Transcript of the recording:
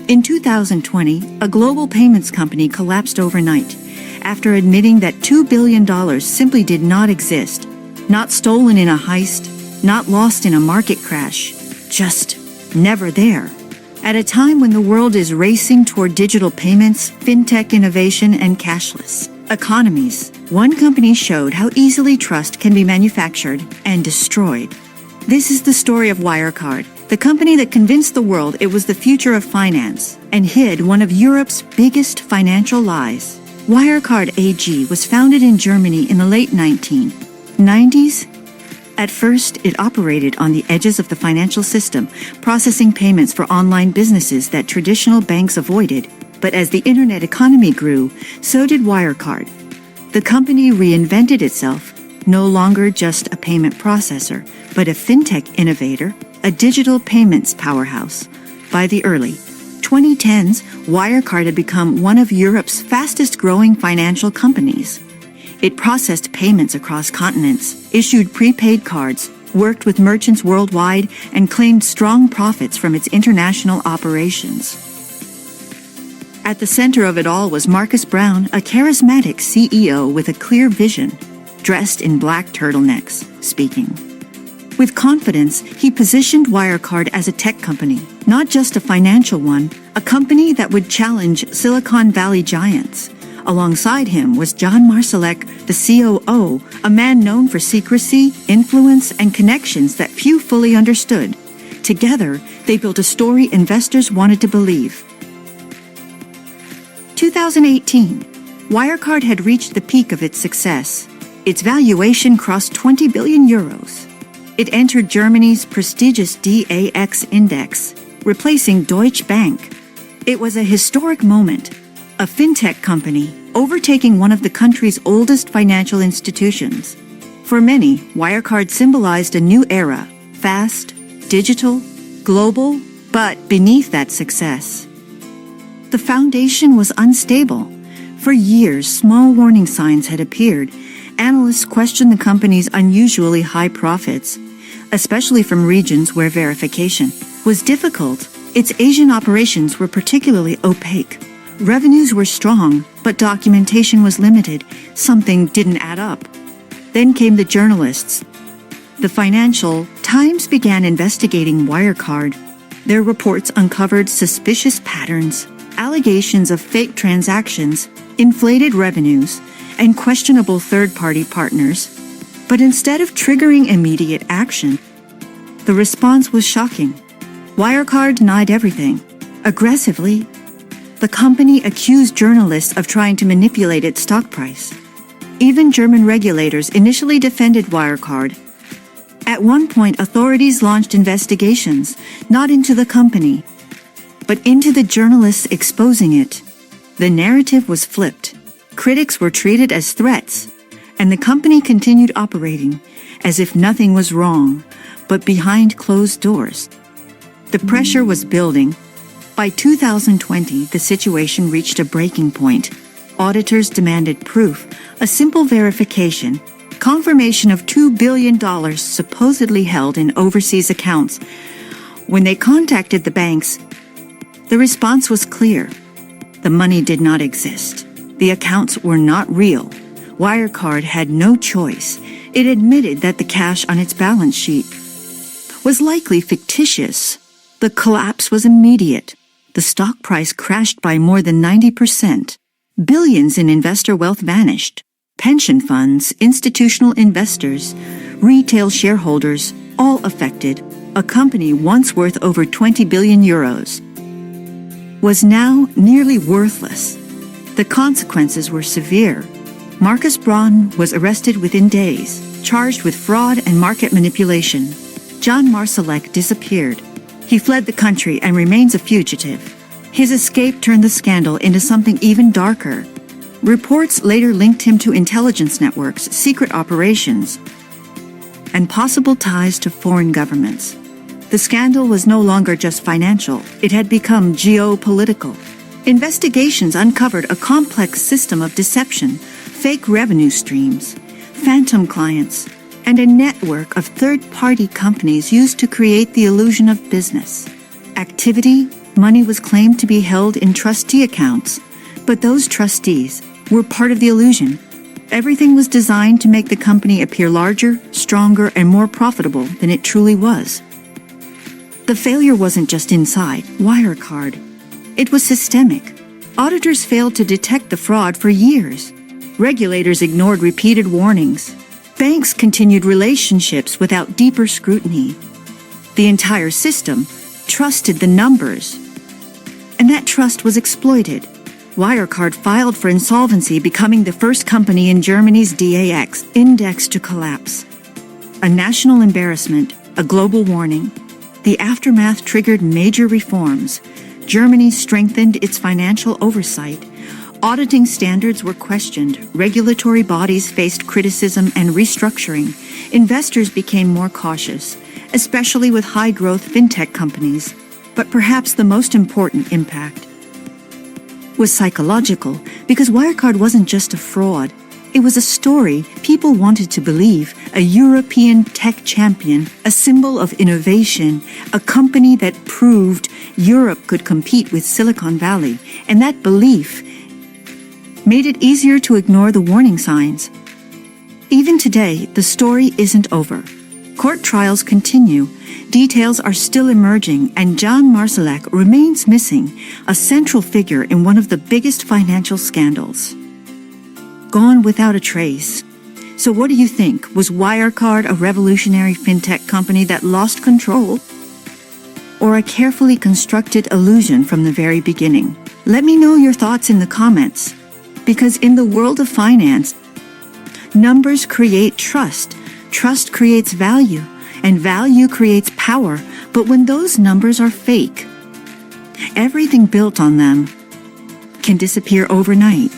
In 2020, a global payments company collapsed overnight after admitting that $2 billion simply did not exist, not stolen in a heist, not lost in a market crash, just never there. At a time when the world is racing toward digital payments, fintech innovation, and cashless economies, one company showed how easily trust can be manufactured and destroyed. This is the story of Wirecard, the company that convinced the world it was the future of finance and hid one of Europe's biggest financial lies. Wirecard AG was founded in Germany in the late 1990s. At first, it operated on the edges of the financial system, processing payments for online businesses that traditional banks avoided. But as the internet economy grew, so did Wirecard. The company reinvented itself, no longer just a payment processor, but a fintech innovator, a digital payments powerhouse. By the early 2010s, Wirecard had become one of Europe's fastest-growing financial companies. It processed payments across continents, issued prepaid cards, worked with merchants worldwide, and claimed strong profits from its international operations. At the center of it all was Markus Braun, a charismatic CEO with a clear vision, dressed in black turtlenecks, speaking. With confidence, he positioned Wirecard as a tech company, not just a financial one, a company that would challenge Silicon Valley giants. Alongside him was Marsalek, the COO, a man known for secrecy, influence, and connections that few fully understood. Together, they built a story investors wanted to believe. 2018, Wirecard had reached the peak of its success. Its valuation crossed 20 billion euros. It entered Germany's prestigious DAX index, replacing Deutsche Bank. It was a historic moment. A fintech company overtaking one of the country's oldest financial institutions. For many, Wirecard symbolized a new era, fast, digital, global, but beneath that success, the foundation was unstable. For years, small warning signs had appeared. Analysts questioned the company's unusually high profits, especially from regions where verification was difficult. Its Asian operations were particularly opaque. Revenues were strong, but documentation was limited. Something didn't add up. Then came the journalists. The Financial Times began investigating Wirecard. Their reports uncovered suspicious patterns, allegations of fake transactions, inflated revenues, and questionable third-party partners. But instead of triggering immediate action, the response was shocking. Wirecard denied everything. Aggressively, the company accused journalists of trying to manipulate its stock price. Even German regulators initially defended Wirecard. At one point, authorities launched investigations, not into the company, but into the journalists exposing it. The narrative was flipped. Critics were treated as threats, and the company continued operating as if nothing was wrong, but behind closed doors. The pressure was building. By 2020, the situation reached a breaking point. Auditors demanded proof, a simple verification, confirmation of $2 billion supposedly held in overseas accounts. When they contacted the banks, the response was clear. The money did not exist. The accounts were not real. Wirecard had no choice. It admitted that the cash on its balance sheet was likely fictitious. The collapse was immediate. The stock price crashed by more than 90%. Billions in investor wealth vanished. Pension funds, institutional investors, retail shareholders, all affected. A company once worth over 20 billion euros was now nearly worthless. The consequences were severe. Markus Braun was arrested within days, charged with fraud and market manipulation. Marsalek disappeared. He fled the country and remains a fugitive. His escape turned the scandal into something even darker. Reports later linked him to intelligence networks, secret operations, and possible ties to foreign governments. The scandal was no longer just financial. It had become geopolitical. Investigations uncovered a complex system of deception, fake revenue streams, phantom clients, and a network of third-party companies used to create the illusion of business activity, money was claimed to be held in trustee accounts, but those trustees were part of the illusion. Everything was designed to make the company appear larger, stronger, and more profitable than it truly was. The failure wasn't just inside Wirecard. It was systemic. Auditors failed to detect the fraud for years. Regulators ignored repeated warnings. Banks continued relationships without deeper scrutiny. The entire system trusted the numbers, and that trust was exploited. Wirecard filed for insolvency, becoming the first company in Germany's DAX index to collapse. A national embarrassment, a global warning. The aftermath triggered major reforms. Germany strengthened its financial oversight. Auditing standards were questioned. Regulatory bodies faced criticism and restructuring. Investors became more cautious, especially with high-growth fintech companies. But perhaps the most important impact was psychological, because Wirecard wasn't just a fraud. It was a story people wanted to believe, a European tech champion, a symbol of innovation, a company that proved Europe could compete with Silicon Valley, and that belief made it easier to ignore the warning signs. Even today, the story isn't over. Court trials continue. Details are still emerging, and Marsalek remains missing, a central figure in one of the biggest financial scandals. Gone without a trace. So what do you think? Was Wirecard a revolutionary fintech company that lost control? Or a carefully constructed illusion from the very beginning? Let me know your thoughts in the comments. Because in the world of finance, numbers create trust, trust creates value, and value creates power. But when those numbers are fake, everything built on them can disappear overnight.